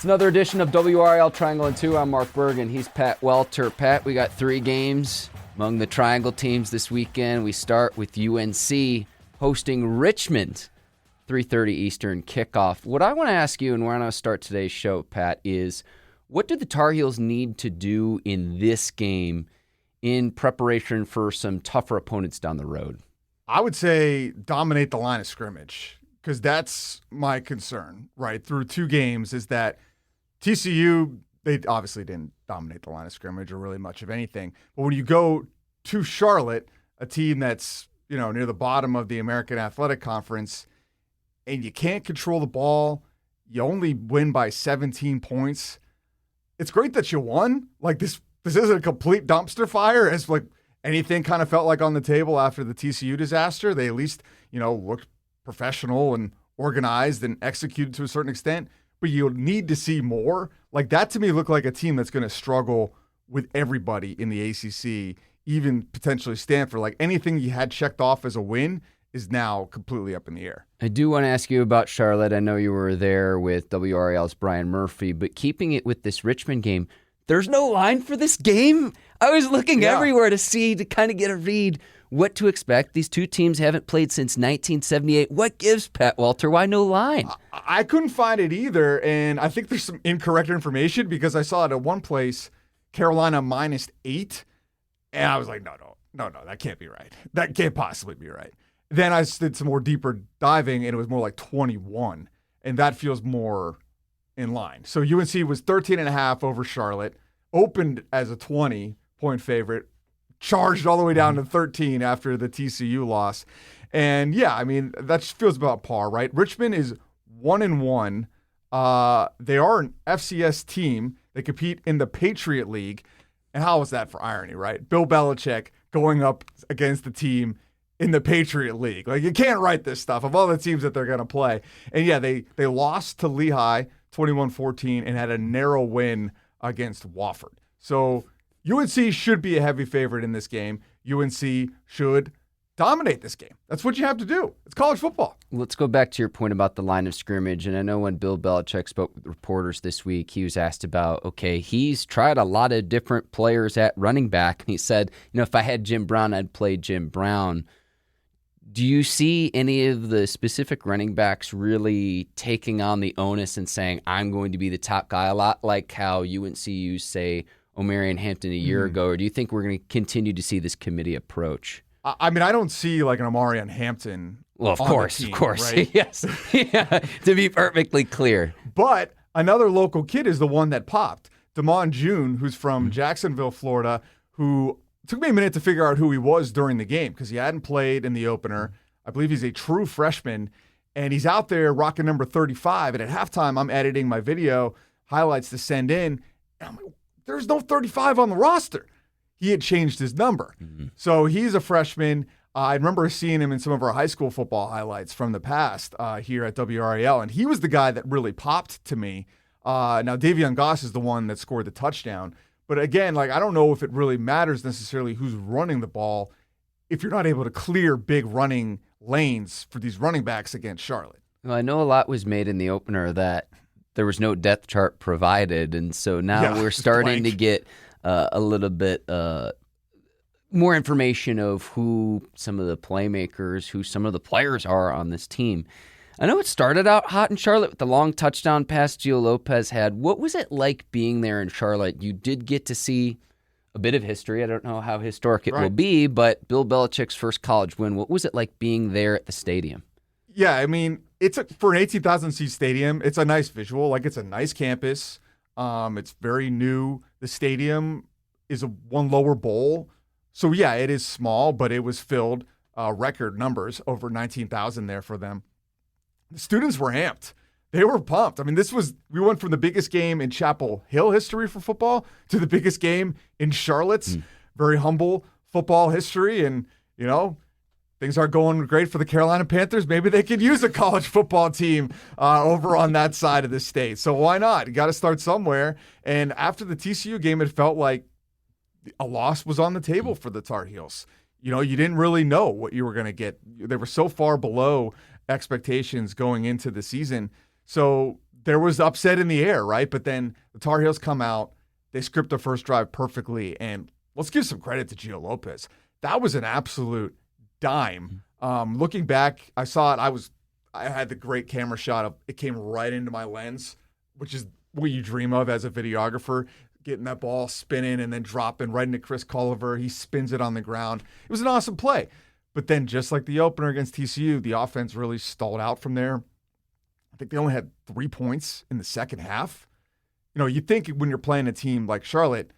It's another edition of WRAL Triangle and 2. I'm Mark Bergin. He's Pat Welter. Pat, we got 3 games among the Triangle teams this weekend. We start with UNC hosting Richmond, 3:30 Eastern kickoff. What I want to ask you, and where I want to start today's show, Pat, is what do the Tar Heels need to do in this game in preparation for some tougher opponents down the road? I would say dominate the line of scrimmage, because that's my concern, right? Through 2 games is that TCU, they obviously didn't dominate the line of scrimmage or really much of anything. But when you go to Charlotte, a team that's, near the bottom of the American Athletic Conference, and you can't control the ball, you only win by 17 points. It's great that you won. Like this isn't a complete dumpster fire as like anything kind of felt like on the table after the TCU disaster. They at least, looked professional and organized and executed to a certain extent. But you'll need to see more. Like that to me looked like a team that's going to struggle with everybody in the ACC, even potentially Stanford. Like anything you had checked off as a win is now completely up in the air. I do want to ask you about Charlotte. I know you were there with WRAL's Brian Murphy, but keeping it with this Richmond game, there's no line for this game. I was looking everywhere to kind of get a read what to expect. These 2 teams haven't played since 1978. What gives, Pat Welter? Why no line? I couldn't find it either, and I think there's some incorrect information because I saw it at one place, Carolina -8, and I was like, no, that can't be right. That can't possibly be right. Then I did some more deeper diving, and it was more like 21, and that feels more in line. So UNC was 13.5 over Charlotte, opened as a 20-point favorite, charged all the way down to 13 after the TCU loss. And yeah, I mean, that feels about par, right? Richmond is 1-1. They are an FCS team. They compete in the Patriot League. And how was that for irony, right? Bill Belichick going up against the team in the Patriot League. Like, you can't write this stuff of all the teams that they're going to play. And yeah, they lost to Lehigh 21-14 and had a narrow win against Wofford. So UNC should be a heavy favorite in this game. UNC should dominate this game. That's what you have to do. It's college football. Let's go back to your point about the line of scrimmage. And I know when Bill Belichick spoke with reporters this week, he was asked about, he's tried a lot of different players at running back. And he said, if I had Jim Brown, I'd play Jim Brown. Do you see any of the specific running backs really taking on the onus and saying, I'm going to be the top guy, a lot like how UNC used, say, Omarion Hampton a year ago? Or do you think we're going to continue to see this committee approach? I mean, I don't see like an Omarion Hampton. Well, of course. Right? Yes. Yeah, to be perfectly clear. But another local kid is the one that popped. Damon June, who's from Jacksonville, Florida, who took me a minute to figure out who he was during the game because he hadn't played in the opener. I believe he's a true freshman, and he's out there rocking number 35. And at halftime, I'm editing my video highlights to send in, and I'm like, there's no 35 on the roster. He had changed his number. So he's a freshman. I remember seeing him in some of our high school football highlights from the past here at WRAL, and he was the guy that really popped to me. Now, Davion Goss is the one that scored the touchdown. But again, I don't know if it really matters necessarily who's running the ball if you're not able to clear big running lanes for these running backs against Charlotte. Well, I know a lot was made in the opener that there was no depth chart provided, and so now we're starting to get a little bit more information of who some of the playmakers, who some of the players are on this team. I know it started out hot in Charlotte with the long touchdown pass Gio Lopez had. What was it like being there in Charlotte? You did get to see a bit of history. I don't know how historic it will be, but Bill Belichick's first college win. What was it like being there at the stadium? Yeah, I mean, for an 18,000 seat stadium, it's a nice visual. Like, it's a nice campus. It's very new. The stadium is a one lower bowl. So, yeah, it is small, but it was filled record numbers, over 19,000 there for them. The students were amped. They were pumped. I mean, we went from the biggest game in Chapel Hill history for football to the biggest game in Charlotte's very humble football history. And, things aren't going great for the Carolina Panthers. Maybe they could use a college football team over on that side of the state. So why not? You got to start somewhere. And after the TCU game, it felt like a loss was on the table for the Tar Heels. You didn't really know what you were going to get. They were so far below expectations going into the season. So there was upset in the air, right? But then the Tar Heels come out, they script the first drive perfectly, and let's give some credit to Gio Lopez. That was an absolute dime. Looking back, I saw it. I had the great camera shot of it came right into my lens, which is what you dream of as a videographer, getting that ball spinning and then dropping right into Chris Culliver. He spins it on the ground. It was an awesome play. But then just like the opener against TCU, the offense really stalled out from there. I think they only had 3 points in the second half. You think when you're playing a team like Charlotte,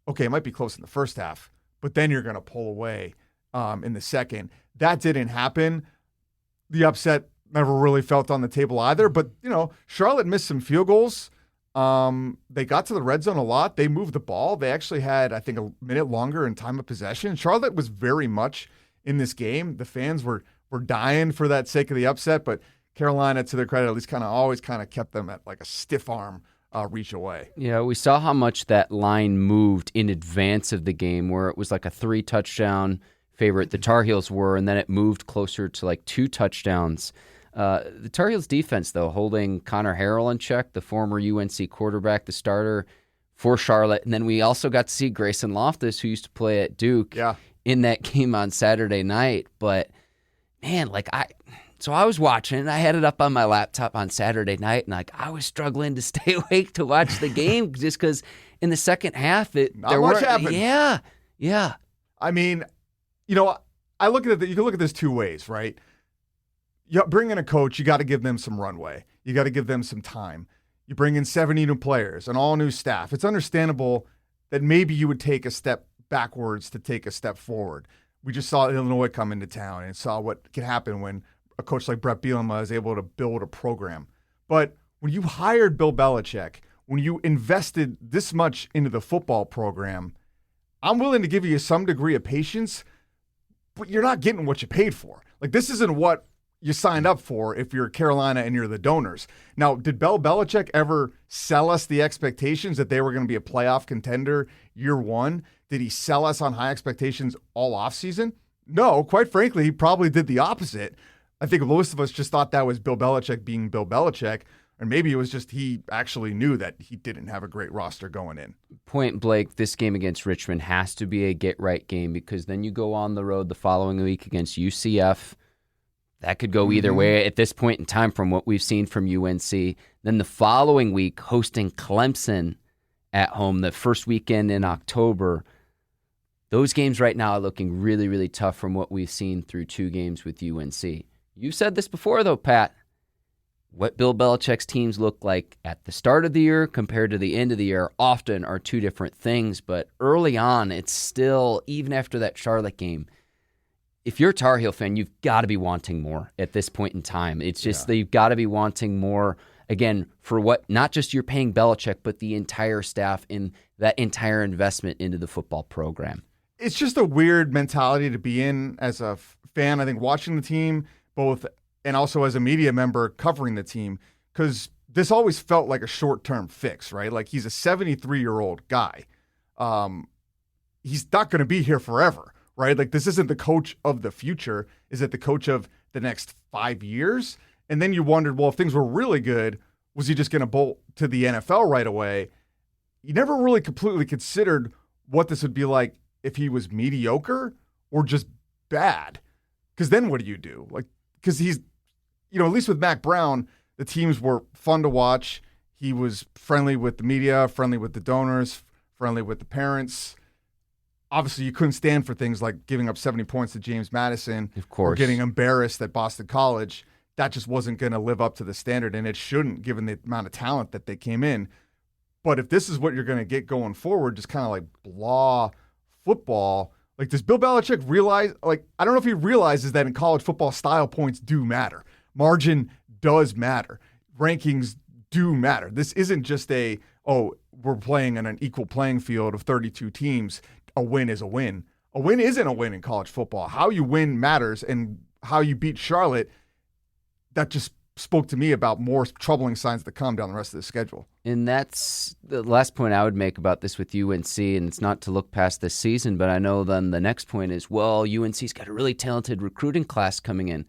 okay, it might be close in the first half, but then you're going to pull away in the second. That didn't happen. The upset never really felt on the table either. But, Charlotte missed some field goals. They got to the red zone a lot. They moved the ball. They actually had, I think, a minute longer in time of possession. Charlotte was very much in this game. The fans were dying for that sake of the upset, but Carolina, to their credit, at least always kept them at like a stiff arm reach away. Yeah, we saw how much that line moved in advance of the game, where it was like a 3-touchdown favorite, the Tar Heels were, and then it moved closer to like 2 touchdowns. The Tar Heels defense, though, holding Connor Harrell in check, the former UNC quarterback, the starter for Charlotte. And then we also got to see Grayson Loftus, who used to play at Duke, in that game on Saturday night. But, man, so I was watching, and I had it up on my laptop on Saturday night, and I was struggling to stay awake to watch the game just because in the second half, not much happened. Yeah. I mean, I look at it. You can look at this 2 ways, right? You bring in a coach, you got to give them some runway. You got to give them some time. You bring in 70 new players, an all new staff. It's understandable that maybe you would take a step backwards to take a step forward. We just saw Illinois come into town and saw what can happen when a coach like Brett Bielema is able to build a program. But when you hired Bill Belichick, when you invested this much into the football program, I'm willing to give you some degree of patience, but you're not getting what you paid for. Like, this isn't what you signed up for if you're Carolina and you're the donors. Now, did Bill Belichick ever sell us the expectations that they were going to be a playoff contender year one? Did he sell us on high expectations all offseason? No, quite frankly, he probably did the opposite. I think most of us just thought that was Bill Belichick being Bill Belichick, or maybe it was just he actually knew that he didn't have a great roster going in. Point blank, this game against Richmond has to be a get-right game because then you go on the road the following week against UCF. That could go either way at this point in time from what we've seen from UNC. Then the following week, hosting Clemson at home, the first weekend in October. Those games right now are looking really, really tough from what we've seen through 2 games with UNC. You've said this before, though, Pat. What Bill Belichick's teams look like at the start of the year compared to the end of the year often are 2 different things. But early on, it's still, even after that Charlotte game, if you're a Tar Heel fan, you've got to be wanting more at this point in time. It's just that you've got to be wanting more, again, for what not just you're paying Belichick, but the entire staff and that entire investment into the football program. It's just a weird mentality to be in as a fan, I think, watching the team, both and also as a media member covering the team, because this always felt like a short-term fix, right? Like, he's a 73-year-old guy. He's not going to be here forever. Right? Like, this isn't the coach of the future. Is it the coach of the next 5 years? And then you wondered, well, if things were really good, was he just going to bolt to the NFL right away? You never really completely considered what this would be like if he was mediocre or just bad. Because then what do you do? Like, because he's, at least with Mac Brown, the teams were fun to watch. He was friendly with the media, friendly with the donors, friendly with the parents. Obviously, you couldn't stand for things like giving up 70 points to James Madison, of course, or getting embarrassed at Boston College. That just wasn't going to live up to the standard, and it shouldn't, given the amount of talent that they came in. But if this is what you're going to get going forward, just kind of like blah football, like, does Bill Belichick realize, like, I don't know if he realizes that in college football, style points do matter. Margin does matter. Rankings do matter. This isn't just we're playing on an equal playing field of 32 teams. A win is a win. A win isn't a win in college football. How you win matters, and how you beat Charlotte, that just spoke to me about more troubling signs to come down the rest of the schedule. And that's the last point I would make about this with UNC, and it's not to look past this season, but I know then the next point is, well, UNC's got a really talented recruiting class coming in.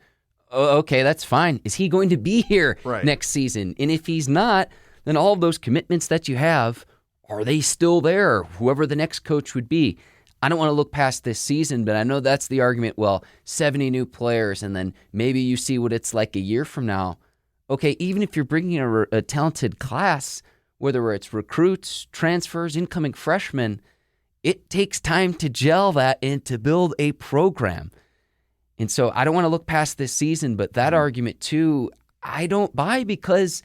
okay, that's fine. Is he going to be here Right. next season? And if he's not, then all of those commitments that you have, are they still there? Whoever the next coach would be. I don't want to look past this season, but I know that's the argument. Well, 70 new players, and then maybe you see what it's like a year from now. Okay, even if you're bringing a talented class, whether it's recruits, transfers, incoming freshmen, it takes time to gel that and to build a program. And so I don't want to look past this season, but that argument too, I don't buy, because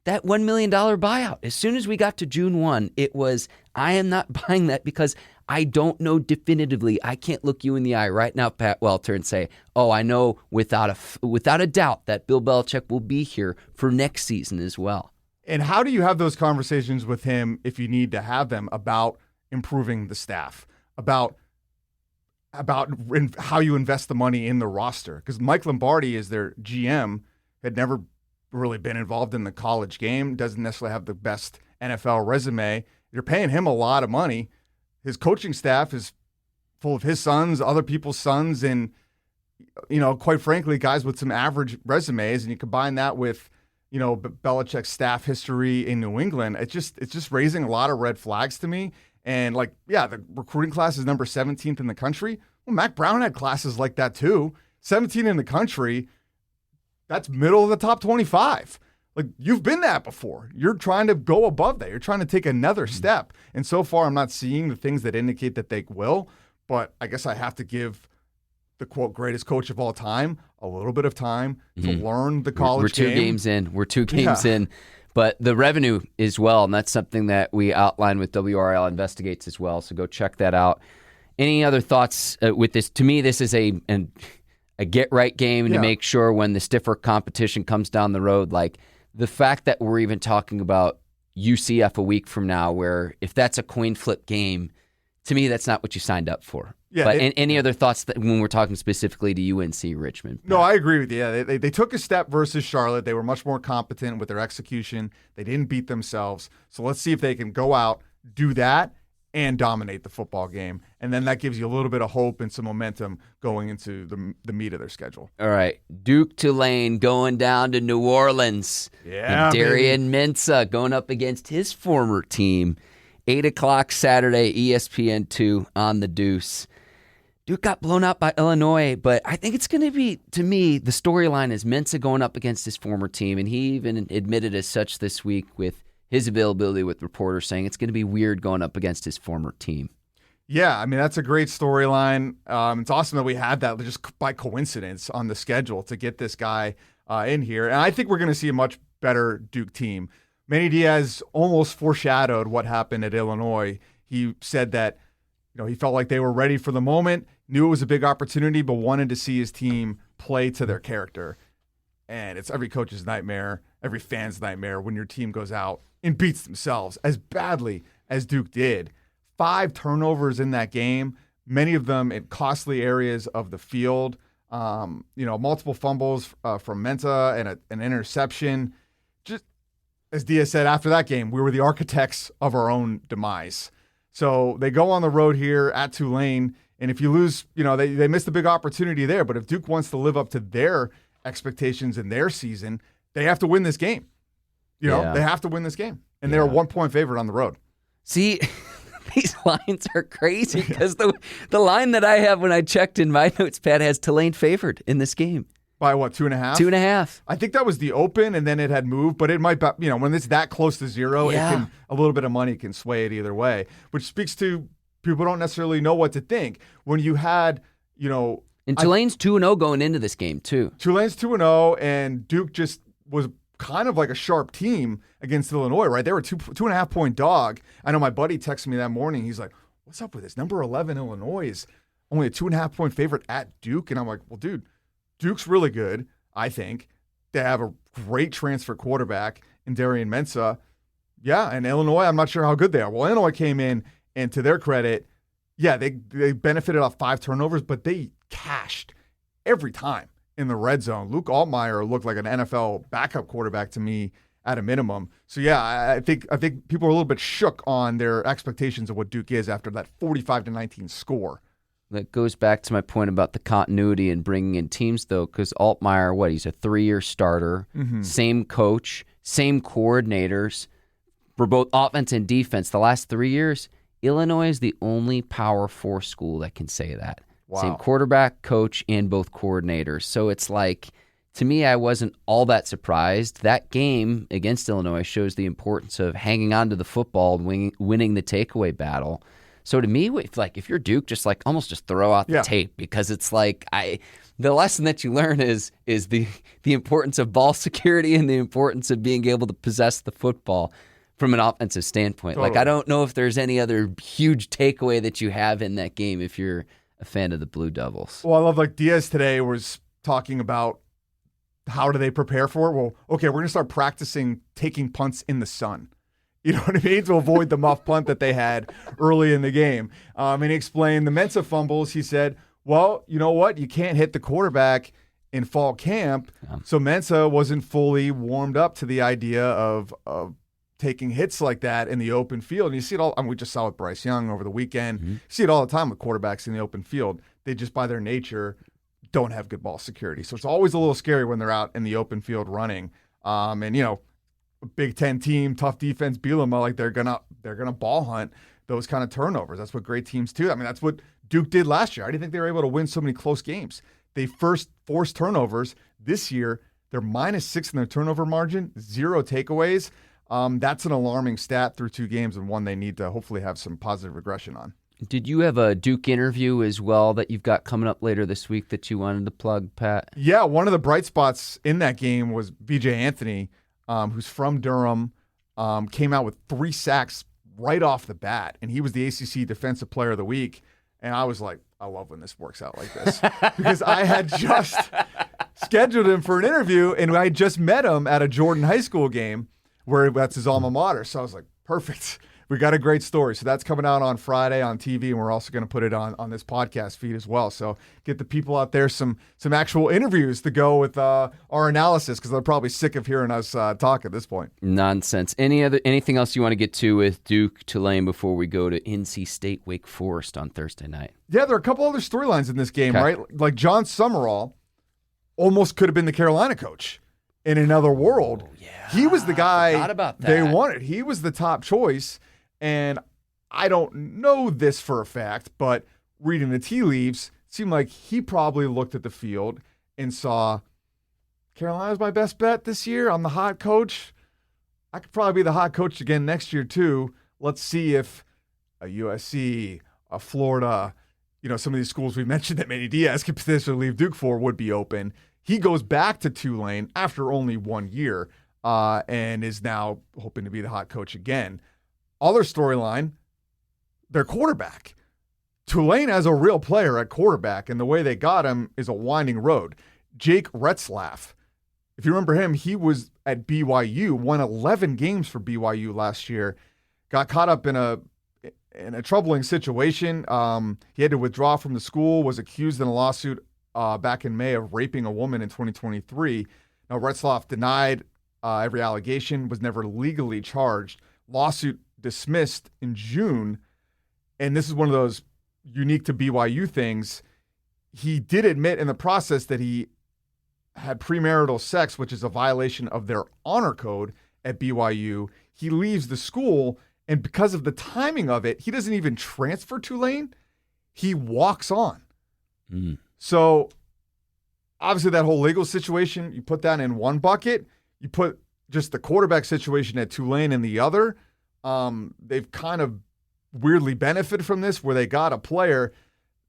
that $1 million buyout, as soon as we got to June 1, it was, I am not buying that because I don't know definitively. I can't look you in the eye right now, Pat Welter, and say, oh, I know without a doubt that Bill Belichick will be here for next season as well. And how do you have those conversations with him, if you need to have them, about improving the staff, about how you invest the money in the roster? Because Mike Lombardi, is their GM, had never really been involved in the college game, doesn't necessarily have the best NFL resume. You're paying him a lot of money. His coaching staff is full of his sons, other people's sons, and, quite frankly, guys with some average resumes. And you combine that with, Belichick's staff history in New England. It's just raising a lot of red flags to me. And the recruiting class is number 17th in the country. Well, Mac Brown had classes like that too. 17 in the country. That's middle of the top 25. You've been that before. You're trying to go above that. You're trying to take another step. And so far, I'm not seeing the things that indicate that they will. But I guess I have to give the, quote, greatest coach of all time a little bit of time to learn the college game. We're 2 games in. We're 2 games in. But the revenue as well, and that's something that we outline with WRAL Investigates as well. So go check that out. Any other thoughts with this? To me, this is a get-right game to make sure when the stiffer competition comes down the road, the fact that we're even talking about UCF a week from now, where if that's a coin flip game, to me, that's not what you signed up for. Yeah, but any other thoughts that when we're talking specifically to UNC Richmond? No, I agree with you. Yeah, they took a step versus Charlotte. They were much more competent with their execution. They didn't beat themselves. So let's see if they can go out, do that, and dominate the football game. And then that gives you a little bit of hope and some momentum going into the meat of their schedule. All right. Duke Tulane going down to New Orleans. Yeah, and Darian Mensah going up against his former team. 8 o'clock Saturday, ESPN2 on the Deuce. Duke got blown out by Illinois, but I think it's going to be, to me, the storyline is Mensah going up against his former team, and he even admitted as such this week with his availability with reporters, saying it's going to be weird going up against his former team. Yeah, I mean, that's a great storyline. It's awesome that we had that just by coincidence on the schedule to get this guy in here. And I think we're going to see a much better Duke team. Manny Diaz almost foreshadowed what happened at Illinois. He said that he felt like they were ready for the moment, knew it was a big opportunity, but wanted to see his team play to their character. And it's every coach's nightmare, every fan's nightmare when your team goes out and beats themselves as badly as Duke did. 5 turnovers in that game, many of them in costly areas of the field. Multiple fumbles from Mensah and an interception. Just as Diaz said after that game, we were the architects of our own demise. So they go on the road here at Tulane, and if you lose, they missed a big opportunity there. But if Duke wants to live up to their expectations in their season, they have to win this game. They have to win this game. And they're a 1-point favorite on the road. See, these lines are crazy because the line that I have when I checked in my notes, Pat, has Tulane favored in this game. By what, 2.5? 2.5. I think that was the open, and then it had moved. But it might, when it's that close to zero, a little bit of money can sway it either way, which speaks to people don't necessarily know what to think. When you had, And Tulane's 2-0 going into this game, too. Tulane's 2-0, and Duke just was kind of like a sharp team against Illinois, right? They were 2.5-point dog. I know my buddy texted me that morning. He's like, what's up with this? Number 11 Illinois is only a 2.5-point favorite at Duke. And I'm like, well, dude, Duke's really good, I think. They have a great transfer quarterback in Darian Mensah. Yeah, and Illinois, I'm not sure how good they are. Well, Illinois came in, and to their credit, they benefited off 5 turnovers, but they cashed every time in the red zone. Luke Altmaier looked like an NFL backup quarterback to me at a minimum. So, I think people are a little bit shook on their expectations of what Duke is after that 45-19 score. that goes back to my point about the continuity and bringing in teams, though, because Altmaier, he's a 3-year starter, same coach, same coordinators for both offense and defense. The last 3 years, Illinois is the only Power 4 school that can say that. Wow. Same quarterback, coach, and both coordinators. So it's like, to me, I wasn't all that surprised. That game against Illinois shows the importance of hanging on to the football and winning the takeaway battle. So to me, if you're Duke, just almost just throw out the tape, because it's like the lesson that you learn is the importance of ball security and the importance of being able to possess the football from an offensive standpoint. Totally. I don't know if there's any other huge takeaway that you have in that game if you're a fan of the Blue Devils. Well, I love Diaz today was talking about how do they prepare for it? Well, okay, we're going to start practicing taking punts in the sun. You know what I mean? To avoid the muff punt that they had early in the game. And he explained the Mensah fumbles. He said, well, you know what? You can't hit the quarterback in fall camp. So Mensah wasn't fully warmed up to the idea of taking hits like that in the open field. And you see it all. We just saw it with Bryce Young over the weekend. You see it all the time with quarterbacks in the open field. They just, by their nature, don't have good ball security. So it's always a little scary when they're out in the open field running. And, you know, a Big Ten team, tough defense, Bielema, like they're gonna ball hunt those kind of turnovers. That's what great teams do. I mean, that's what Duke did last year. I didn't think they were able to win so many close games. They first forced turnovers. This year, they're -6 in their turnover margin, 0 takeaways. That's an alarming stat through 2 games, and one they need to hopefully have some positive regression on. Did you have a Duke interview as well that you've got coming up later this week that you wanted to plug, Pat? Yeah, one of the bright spots in that game was BJ Anthony, who's from Durham, came out with 3 sacks right off the bat, and he was the ACC Defensive Player of the Week. And I was like, I love when this works out like this, because I had just scheduled him for an interview, and I just met him at a Jordan High School game where that's his alma mater. So I was like, perfect. We got a great story. So that's coming out on Friday on TV, and we're also going to put it on this podcast feed as well. So get the people out there some actual interviews to go with our analysis, because they're probably sick of hearing us talk at this point. Nonsense. Anything else you want to get to with Duke, Tulane before we go to NC State, Wake Forest on Thursday night? Yeah, there are a couple other storylines in this game, right? Like John Summerall almost could have been the Carolina coach in another world. Oh, yeah. He was the guy about that. They wanted. He was the top choice. And I don't know this for a fact, but reading the tea leaves, it seemed like he probably looked at the field and saw, Carolina's my best bet this year. I'm the hot coach. I could probably be the hot coach again next year too. Let's see if a USC, a Florida, some of these schools we mentioned that Manny Diaz could potentially leave Duke for would be open. He goes back to Tulane after only 1 year and is now hoping to be the hot coach again. Other storyline, their quarterback. Tulane has a real player at quarterback, and the way they got him is a winding road. Jake Retzlaff. If you remember him, he was at BYU, won 11 games for BYU last year, got caught up in a troubling situation. He had to withdraw from the school, was accused in a lawsuit back in May of raping a woman in 2023. Now, Retzlaff denied every allegation, was never legally charged. Lawsuit dismissed in June, and this is one of those unique to BYU things. He did admit in the process that he had premarital sex, which is a violation of their honor code at BYU. He leaves the school, and because of the timing of it, he doesn't even transfer to Tulane. He walks on. So obviously that whole legal situation, you put that in one bucket. You put just the quarterback situation at Tulane in the other. They've kind of weirdly benefited from this, where they got a player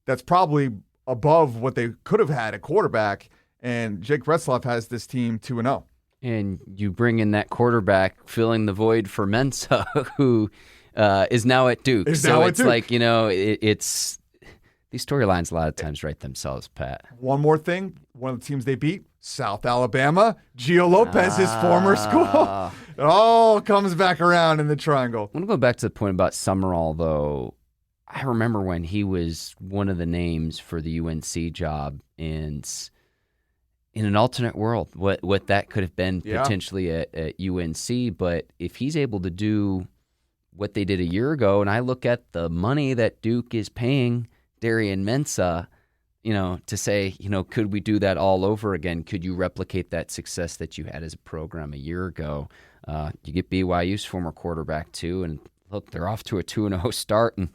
that's probably above what they could have had at quarterback, and Jake Retzlaff has this team 2-0. And you bring in that quarterback filling the void for Mensah, who is now at Duke. It's these storylines a lot of times write themselves, Pat. One more thing. One of the teams they beat, South Alabama, Gio Lopez's former school. It all comes back around in the triangle. I want to go back to the point about Summerall, though. I remember when he was one of the names for the UNC job, and in an alternate world, what that could have been potentially at UNC. But if he's able to do what they did a year ago, and I look at the money that Duke is paying Darian Mensah, to say, could we do that all over again? Could you replicate that success that you had as a program a year ago? You get BYU's former quarterback too, and look, they're off to a 2-0 start, and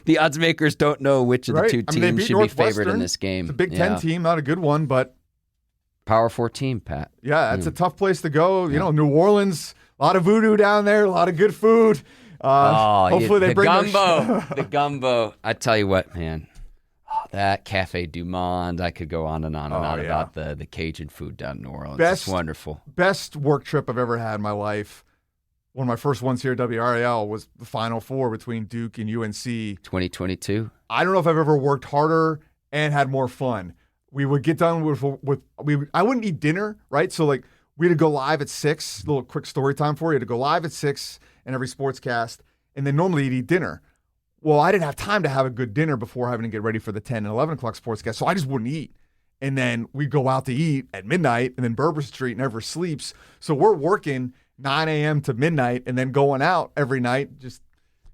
the odds makers don't know which of the two teams should be favored in this game. It's a Big Ten team, not a good one, but Power 4 team, Pat. Yeah, it's a tough place to go. New Orleans, a lot of voodoo down there, a lot of good food. Hopefully they bring the gumbo. I tell you what, man. That Cafe Du Monde, I could go on and on and on about the Cajun food down in New Orleans. It's wonderful. Best work trip I've ever had in my life. One of my first ones here at WRAL was the Final Four between Duke and UNC. 2022. I don't know if I've ever worked harder and had more fun. We would get done I wouldn't eat dinner, right? So we had to go live at 6. A little quick story time for you. To go live at 6 in every sportscast, and then normally you'd eat dinner. Well, I didn't have time to have a good dinner before having to get ready for the 10 and 11 o'clock sportscast, so I just wouldn't eat. And then we'd go out to eat at midnight, and then Bourbon Street never sleeps. So we're working 9 a.m. to midnight and then going out every night. Just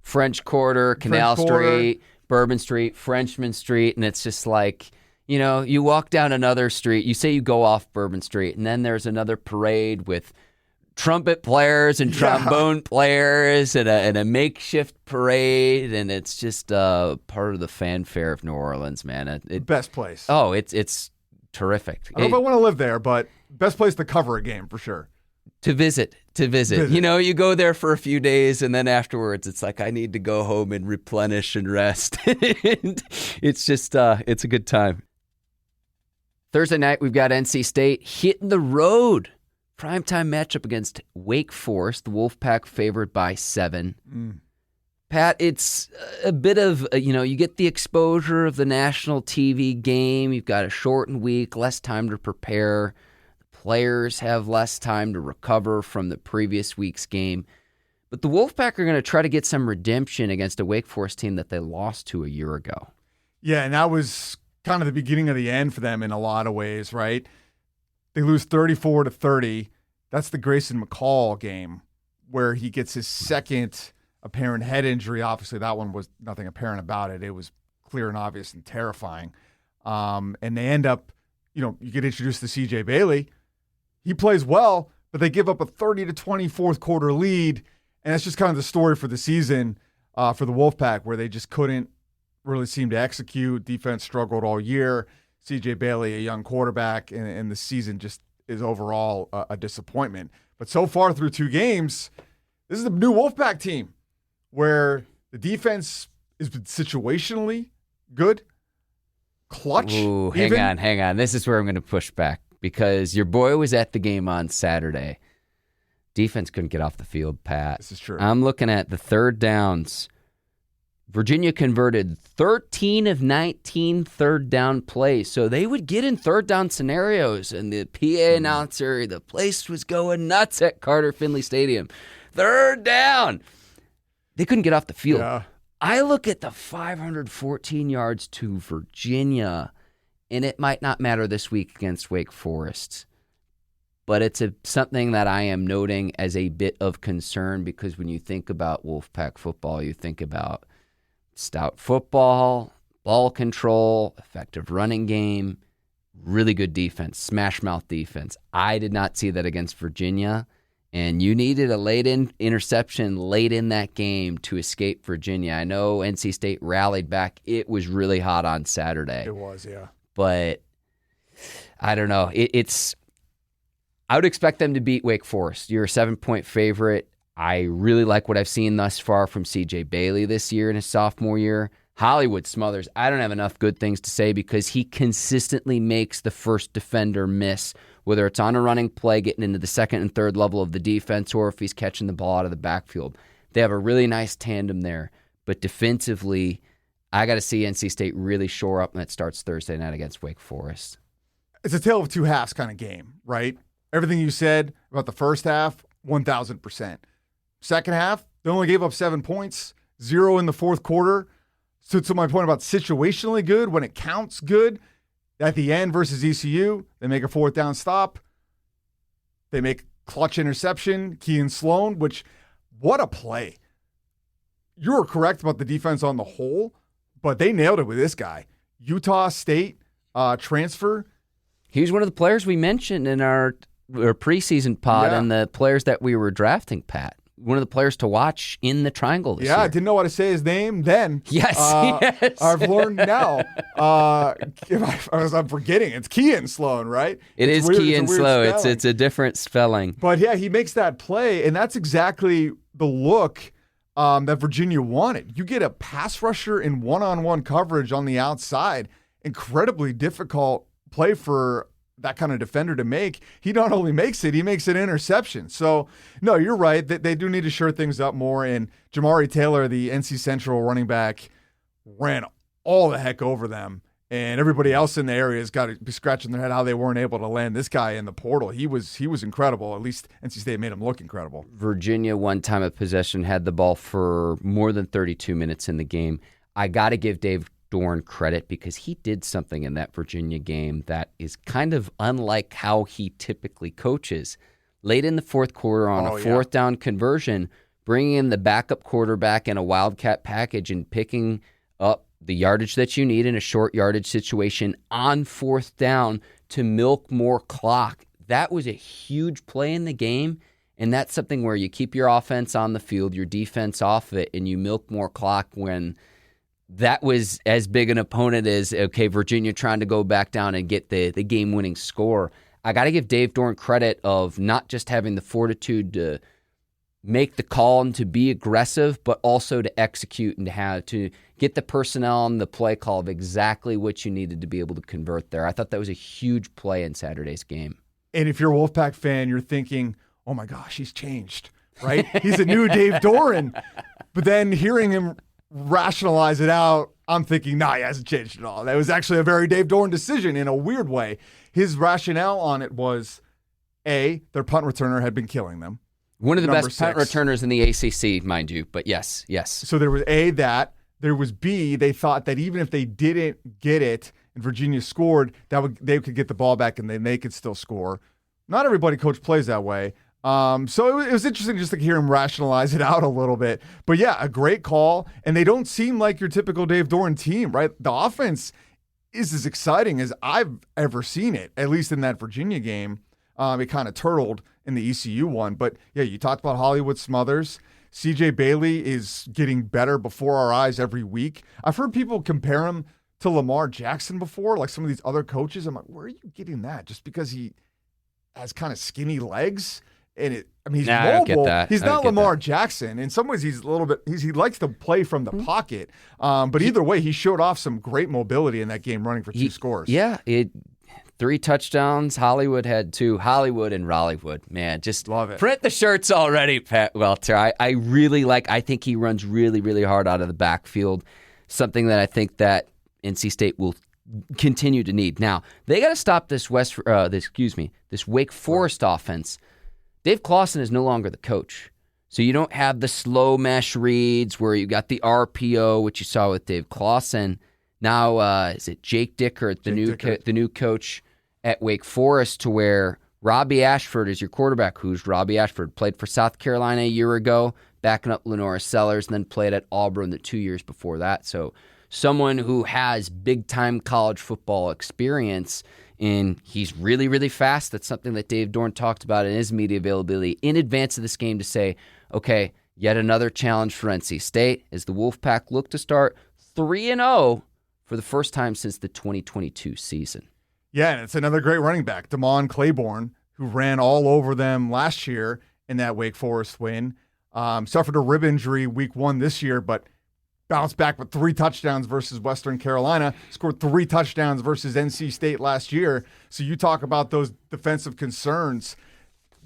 French Quarter, Canal Street, Bourbon Street, Frenchman Street, and it's just like, you walk down another street, you say you go off Bourbon Street, and then there's another parade with trumpet players and trombone players and a makeshift parade, and it's just part of the fanfare of New Orleans, man. Best place. Oh, it's terrific. I don't know if I want to live there, but best place to cover a game for sure. To visit. You go there for a few days, and then afterwards it's like, I need to go home and replenish and rest. And it's just, it's a good time. Thursday night, we've got NC State hitting the road. Primetime matchup against Wake Forest, the Wolfpack favored by 7. Pat, it's a bit of, you get the exposure of the national TV game. You've got a shortened week, less time to prepare. Players have less time to recover from the previous week's game. But the Wolfpack are going to try to get some redemption against a Wake Forest team that they lost to a year ago. Yeah, and that was kind of the beginning of the end for them in a lot of ways, right? They lose 34-30. That's the Grayson McCall game where he gets his second apparent head injury. Obviously, that one was nothing apparent about it. It was clear and obvious and terrifying. And they end up, you get introduced to CJ Bailey. He plays well, but they give up a 30-20 fourth quarter lead. And that's just kind of the story for the season for the Wolfpack, where they just couldn't really seem to execute. Defense struggled all year. CJ Bailey, a young quarterback, and the season just is overall a disappointment. But so far through 2 games, this is the new Wolfpack team where the defense is situationally good, clutch. Ooh, hang on. This is where I'm going to push back because your boy was at the game on Saturday. Defense couldn't get off the field, Pat. This is true. I'm looking at the third downs. Virginia converted 13 of 19 third down plays. So they would get in third down scenarios, and the PA announcer, the place was going nuts at Carter Finley Stadium. Third down. They couldn't get off the field. Yeah. I look at the 514 yards to Virginia, and it might not matter this week against Wake Forest. But it's something that I am noting as a bit of concern because when you think about Wolfpack football, you think about stout football, ball control, effective running game, really good defense, smash mouth defense. I did not see that against Virginia, and you needed a late-in interception late in that game to escape Virginia. I know NC State rallied back. It was really hot on Saturday. It was, yeah. But I don't know. I would expect them to beat Wake Forest. You're a 7-point favorite. I really like what I've seen thus far from CJ Bailey this year in his sophomore year. Hollywood Smothers, I don't have enough good things to say because he consistently makes the first defender miss, whether it's on a running play, getting into the second and third level of the defense, or if he's catching the ball out of the backfield. They have a really nice tandem there. But defensively, I got to see NC State really shore up, and that starts Thursday night against Wake Forest. It's a tale of two halves kind of game, right? Everything you said about the first half, 1,000%. Second half, they only gave up 7 points, 0 in the fourth quarter. So to my point about situationally good, when it counts good, at the end versus ECU, they make a fourth down stop. They make clutch interception, Kean Sloan, which, what a play. You were correct about the defense on the whole, but they nailed it with this guy. Utah State transfer. He was one of the players we mentioned in our preseason pod and the players that we were drafting, Pat. One of the players to watch in the triangle this year. I didn't know how to say his name then. Yes. I've learned now. I'm forgetting. It's Kean Sloan, right? It's Kean Sloan. It's a different spelling. But yeah, he makes that play, and that's exactly the look that Virginia wanted. You get a pass rusher in one-on-one coverage on the outside. Incredibly difficult play for that kind of defender to make. He not only makes it, he makes an interception. So, no, you're right. They do need to shore things up more. And Jamari Taylor, the NC Central running back, ran all the heck over them. And everybody else in the area has got to be scratching their head how they weren't able to land this guy in the portal. He was incredible. At least NC State made him look incredible. Virginia, one time of possession, had the ball for more than 32 minutes in the game. I got to give Dave Dorn credit because he did something in that Virginia game that is kind of unlike how he typically coaches. Late in the fourth quarter on a fourth down conversion, bringing in the backup quarterback in a Wildcat package and picking up the yardage that you need in a short yardage situation on fourth down to milk more clock. That was a huge play in the game, and that's something where you keep your offense on the field, your defense off it, and you milk more clock when that was as big an opponent as, Virginia trying to go back down and get the game-winning score. I got to give Dave Dorn credit of not just having the fortitude to make the call and to be aggressive, but also to execute and to get the personnel and the play call of exactly what you needed to be able to convert there. I thought that was a huge play in Saturday's game. And if you're a Wolfpack fan, you're thinking, oh my gosh, he's changed, right? He's a new Dave Doran. But then hearing him rationalize it out, I'm thinking, he hasn't changed at all. That was actually a very Dave Doran decision in a weird way. His rationale on it was, A, their punt returner had been killing them. One of the best punt returners in the ACC, mind you, but yes. So there was A, that. There was B, they thought that even if they didn't get it and Virginia scored, they could get the ball back and then they could still score. Not everybody, coach, plays that way. So it was interesting just to hear him rationalize it out a little bit. But yeah, a great call. And they don't seem like your typical Dave Doran team, right? The offense is as exciting as I've ever seen it, at least in that Virginia game. It kind of turtled in the ECU one. But yeah, you talked about Hollywood Smothers. CJ Bailey is getting better before our eyes every week. I've heard people compare him to Lamar Jackson before, like some of these other coaches. I'm like, where are you getting that? Just because he has kind of skinny legs? And he's mobile. I don't get that. He's not Lamar Jackson. In some ways, he's a little bit. He likes to play from the pocket. But either way, he showed off some great mobility in that game, running for 2 scores. Yeah, 3 touchdowns. Hollywood had 2. Hollywood and Raleighwood, man, just love it. Print the shirts already, Pat Welter. I really like. I think he runs really, really hard out of the backfield. Something that I think that NC State will continue to need. Now they got to stop this Wake Forest offense. Dave Clawson is no longer the coach. So you don't have the slow mesh reads where you got the RPO, which you saw with Dave Clawson. Now, is it Jake Dicker, the new coach at Wake Forest, to where Robbie Ashford is your quarterback. Who's Robbie Ashford? Played for South Carolina a year ago, backing up Lenora Sellers, and then played at Auburn the 2 years before that. So someone who has big-time college football experience. And he's really, really fast. That's something that Dave Dorn talked about in his media availability in advance of this game to say, okay, yet another challenge for NC State as the Wolfpack look to start 3-0 for the first time since the 2022 season. Yeah, and it's another great running back, Damon Claiborne, who ran all over them last year in that Wake Forest win. Suffered a rib injury week 1 this year, but bounced back with 3 touchdowns versus Western Carolina, scored 3 touchdowns versus NC State last year. So you talk about those defensive concerns.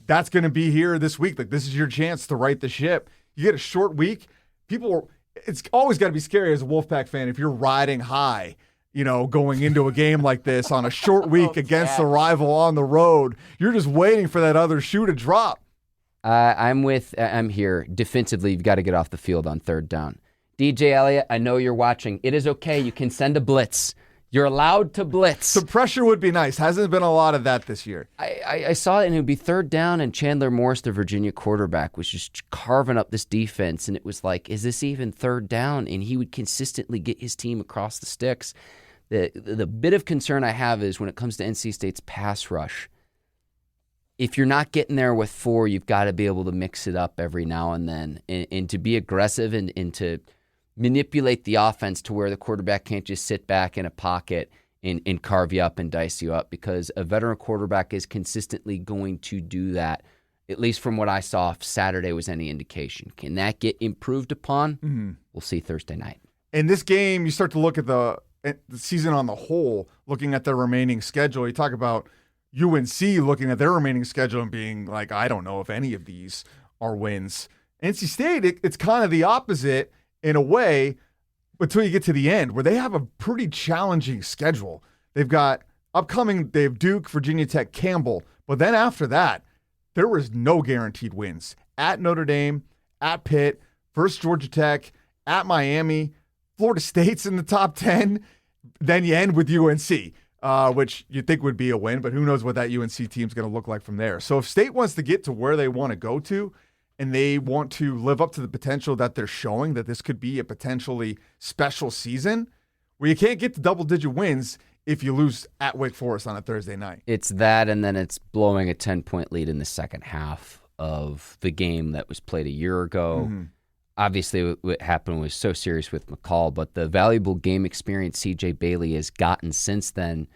That's going to be here this week. Like, this is your chance to right the ship. You get a short week. It's always got to be scary as a Wolfpack fan if you're riding high, going into a game like this on a short week against a rival on the road. You're just waiting for that other shoe to drop. I'm here. Defensively, you've got to get off the field on 3rd down. DJ Elliott, I know you're watching. It is okay. You can send a blitz. You're allowed to blitz. Some pressure would be nice. Hasn't been a lot of that this year. I saw it, and it would be third down, and Chandler Morris, the Virginia quarterback, was just carving up this defense, and it was like, is this even third down? And he would consistently get his team across the sticks. The bit of concern I have is when it comes to NC State's pass rush, if you're not getting there with 4, you've got to be able to mix it up every now and then, and to be aggressive and to manipulate the offense to where the quarterback can't just sit back in a pocket and carve you up and dice you up, because a veteran quarterback is consistently going to do that, at least from what I saw if Saturday was any indication. Can that get improved upon? Mm-hmm. We'll see Thursday night. In this game, you start to look at the season on the whole, looking at their remaining schedule. You talk about UNC looking at their remaining schedule and being like, I don't know if any of these are wins. NC State, it's kind of the opposite in a way, until you get to the end, where they have a pretty challenging schedule. They've got they have Duke, Virginia Tech, Campbell, but then after that, there was no guaranteed wins. At Notre Dame, at Pitt, versus Georgia Tech, at Miami, Florida State's in the top 10, then you end with UNC, which you'd think would be a win, but who knows what that UNC team's going to look like from there. So if State wants to get to where they want to go to, and they want to live up to the potential that they're showing, that this could be a potentially special season, where you can't get to double-digit wins if you lose at Wake Forest on a Thursday night. It's that, and then it's blowing a 10-point lead in the second half of the game that was played a year ago. Mm-hmm. Obviously, what happened was so serious with McCall, but the valuable game experience C.J. Bailey has gotten since then,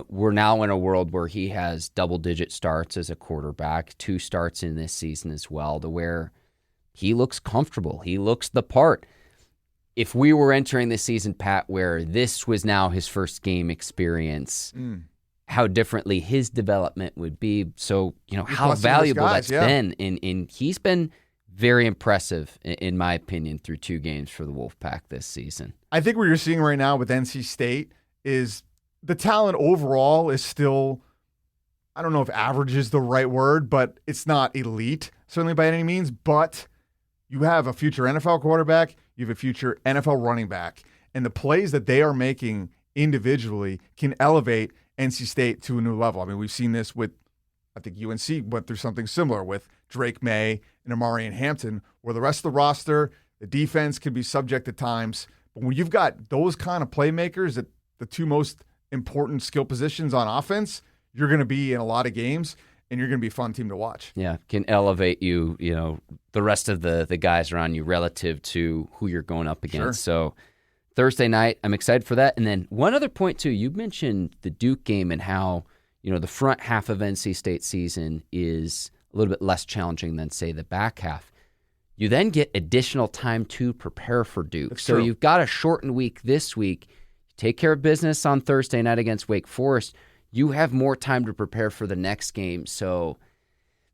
we're now in a world where he has double-digit starts as a quarterback, 2 starts in this season as well, to where he looks comfortable. He looks the part. If we were entering this season, Pat, where this was now his first game experience, how differently his development would be. So, how valuable that's been. And he's been very impressive, in my opinion, through 2 games for the Wolfpack this season. I think what you're seeing right now with NC State is the talent overall is still, I don't know if average is the right word, but it's not elite, certainly by any means. But you have a future NFL quarterback, you have a future NFL running back, and the plays that they are making individually can elevate NC State to a new level. I mean, we've seen this with, I think UNC went through something similar with Drake May and Amari and Hampton, where the rest of the roster, the defense can be subject at times. But when you've got those kind of playmakers at the 2 most important skill positions on offense, you're going to be in a lot of games, and you're going to be a fun team to watch. Yeah, can elevate you, the rest of the guys around you relative to who you're going up against. Sure. So Thursday night, I'm excited for that. And then one other point, too, you mentioned the Duke game and how, the front half of NC State's season is a little bit less challenging than, say, the back half. You then get additional time to prepare for Duke. That's so true. You've got a shortened week this week. Take care of business on Thursday night against Wake Forest. You have more time to prepare for the next game. So,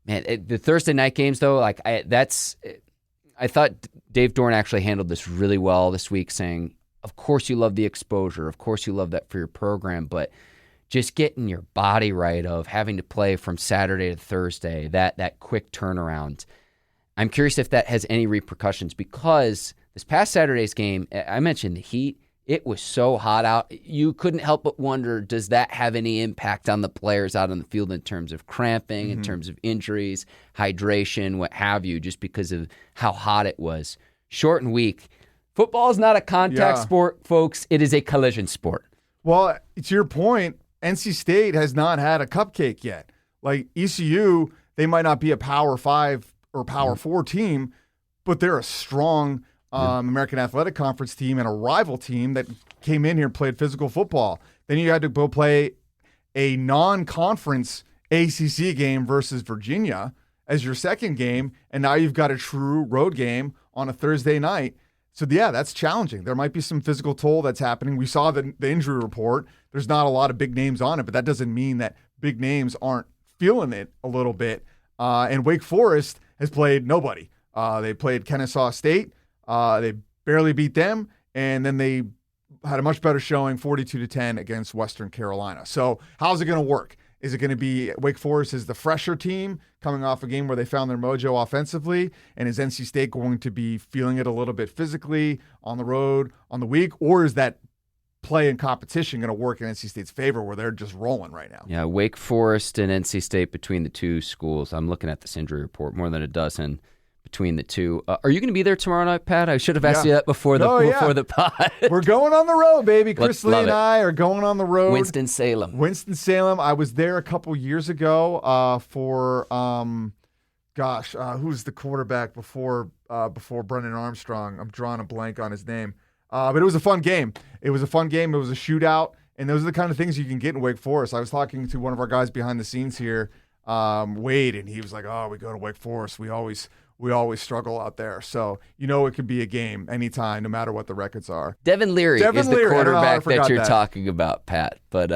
man, the Thursday night games, though, I thought Dave Dorn actually handled this really well this week, saying, of course you love the exposure. Of course you love that for your program, but just getting your body right of having to play from Saturday to Thursday, that quick turnaround. I'm curious if that has any repercussions, because this past Saturday's game, I mentioned the heat. It was so hot out. You couldn't help but wonder, does that have any impact on the players out on the field in terms of cramping, in terms of injuries, hydration, what have you, just because of how hot it was. Shortened week. Football is not a contact sport, folks. It is a collision sport. Well, to your point, NC State has not had a cupcake yet. Like ECU, they might not be a Power 5 or Power 4 team, but they're a strong American Athletic Conference team and a rival team that came in here and played physical football. Then you had to go play a non-conference ACC game versus Virginia as your second game, and now you've got a true road game on a Thursday night. So, yeah, that's challenging. There might be some physical toll that's happening. We saw the injury report. There's not a lot of big names on it, but that doesn't mean that big names aren't feeling it a little bit. And Wake Forest has played nobody. They played Kennesaw State. They barely beat them, and then they had a much better showing, 42-10 against Western Carolina. So how's it going to work? Is it going to be Wake Forest is the fresher team coming off a game where they found their mojo offensively? And is NC State going to be feeling it a little bit physically on the road on the week? Or is that play and competition going to work in NC State's favor where they're just rolling right now? Yeah, Wake Forest and NC State between the two schools. I'm looking at this injury report, more than a dozen between the two. Are you going to be there tomorrow night, Pat? I should have asked you that before the pod. We're going on the road, baby. Chris Lee and I are going on the road. Winston-Salem. I was there a couple years ago for who's the quarterback before Brendan Armstrong? I'm drawing a blank on his name. But it was a fun game. It was a shootout, and those are the kind of things you can get in Wake Forest. I was talking to one of our guys behind the scenes here, Wade, and he was like, "Oh, we go to Wake Forest. We always struggle out there." So it could be a game anytime, no matter what the records are. Devin Leary is the quarterback that you're talking about, Pat. But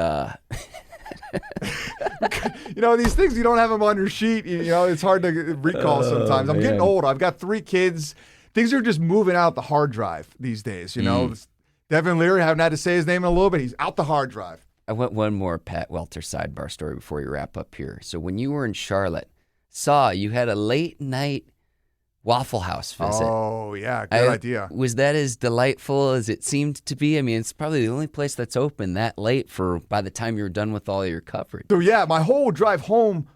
these things, you don't have them on your sheet. It's hard to recall sometimes. I'm getting old. I've got 3 kids. Things are just moving out the hard drive these days. Devin Leary, I haven't had to say his name in a little bit. He's out the hard drive. I want one more Pat Welter sidebar story before we wrap up here. So when you were in Charlotte, you had a late night Waffle House visit. Oh, yeah. Good idea. Was that as delightful as it seemed to be? I mean, it's probably the only place that's open that late by the time you're done with all your coverage. So, yeah, my whole drive home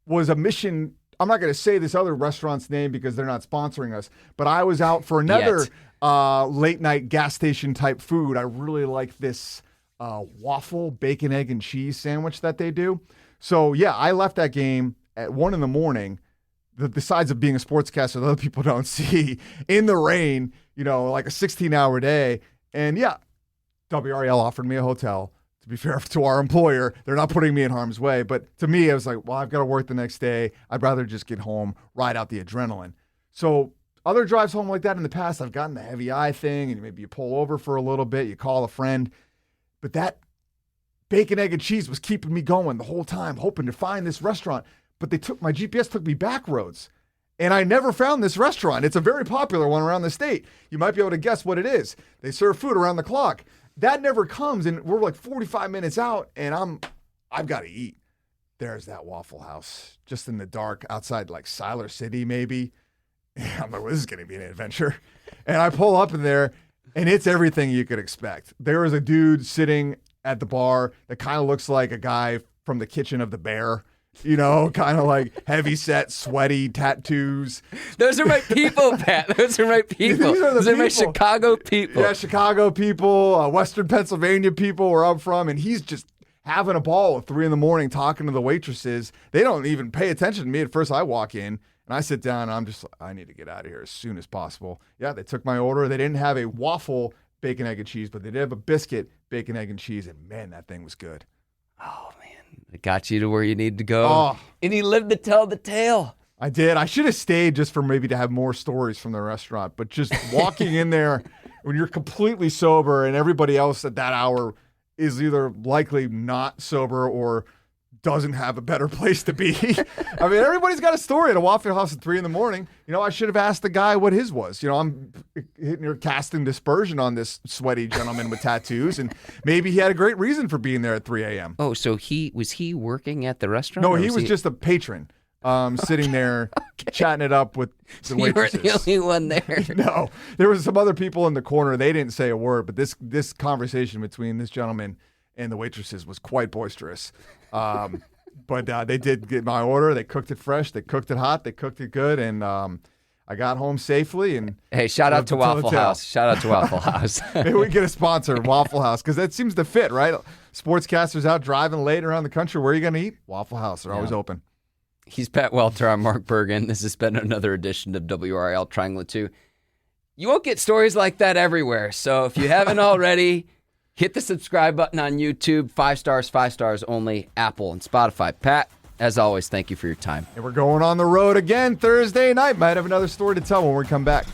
was a mission. I'm not going to say this other restaurant's name because they're not sponsoring us, but I was out for another late night gas station type food. I really like this waffle, bacon, egg, and cheese sandwich that they do. So, yeah, I left that game at 1 a.m. The sides of being a sportscaster that other people don't see in the rain, like a 16-hour day. And, yeah, WRAL offered me a hotel. To be fair to our employer, they're not putting me in harm's way. But to me, I was like, well, I've got to work the next day. I'd rather just get home, ride out the adrenaline. So other drives home like that in the past, I've gotten the heavy eye thing, and maybe you pull over for a little bit, you call a friend. But that bacon, egg, and cheese was keeping me going the whole time, hoping to find this restaurant. But my GPS took me back roads, and I never found this restaurant. It's a very popular one around the state. You might be able to guess what it is. They serve food around the clock. That never comes, and we're like 45 minutes out, and I've got to eat. There's that Waffle House, just in the dark, outside like Siler City, maybe. I'm like, well, this is going to be an adventure. And I pull up in there, and it's everything you could expect. There is a dude sitting at the bar that kind of looks like a guy from the Kitchen of the Bear. Kind of like heavy set, sweaty tattoos. Those are my people, Pat. Those are my people. Those are my Chicago people. Yeah, Chicago people, Western Pennsylvania people where I'm from. And he's just having a ball at 3 a.m. talking to the waitresses. They don't even pay attention to me. At first, I walk in and I sit down and I'm just like, I need to get out of here as soon as possible. Yeah, they took my order. They didn't have a waffle, bacon, egg, and cheese, but they did have a biscuit, bacon, egg, and cheese. And man, that thing was good. Oh, man. It got you to where you need to go. And you lived to tell the tale. I did. I should have stayed just for maybe to have more stories from the restaurant. But just walking in there when you're completely sober and everybody else at that hour is either likely not sober or doesn't have a better place to be. I mean, everybody's got a story at a Waffle House at 3 a.m. I should have asked the guy what his was. I'm hitting your casting dispersion on this sweaty gentleman with tattoos, and maybe he had a great reason for being there at 3 a.m. Oh, so was he working at the restaurant? No, he was just a patron. Sitting there chatting it up with the waitresses. You weren't the only one there. No, there was some other people in the corner. They didn't say a word, but this conversation between this gentleman and the waitresses was quite boisterous. But they did get my order. They cooked it fresh. They cooked it hot. They cooked it good. And I got home safely. And hey, shout out to Waffle House. Shout out to Waffle House. Maybe we get a sponsor, Waffle House, because that seems to fit, right? Sportscasters out driving late around the country. Where are you going to eat? Waffle House. They're always open. He's Pat Welter. I'm Mark Bergin. This has been another edition of WRAL Triangle 2. You won't get stories like that everywhere. So if you haven't already, hit the subscribe button on YouTube. 5 stars only, Apple and Spotify. Pat, as always, thank you for your time. And we're going on the road again Thursday night. Might have another story to tell when we come back.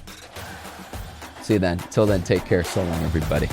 See you then. Till then, take care. So long, everybody.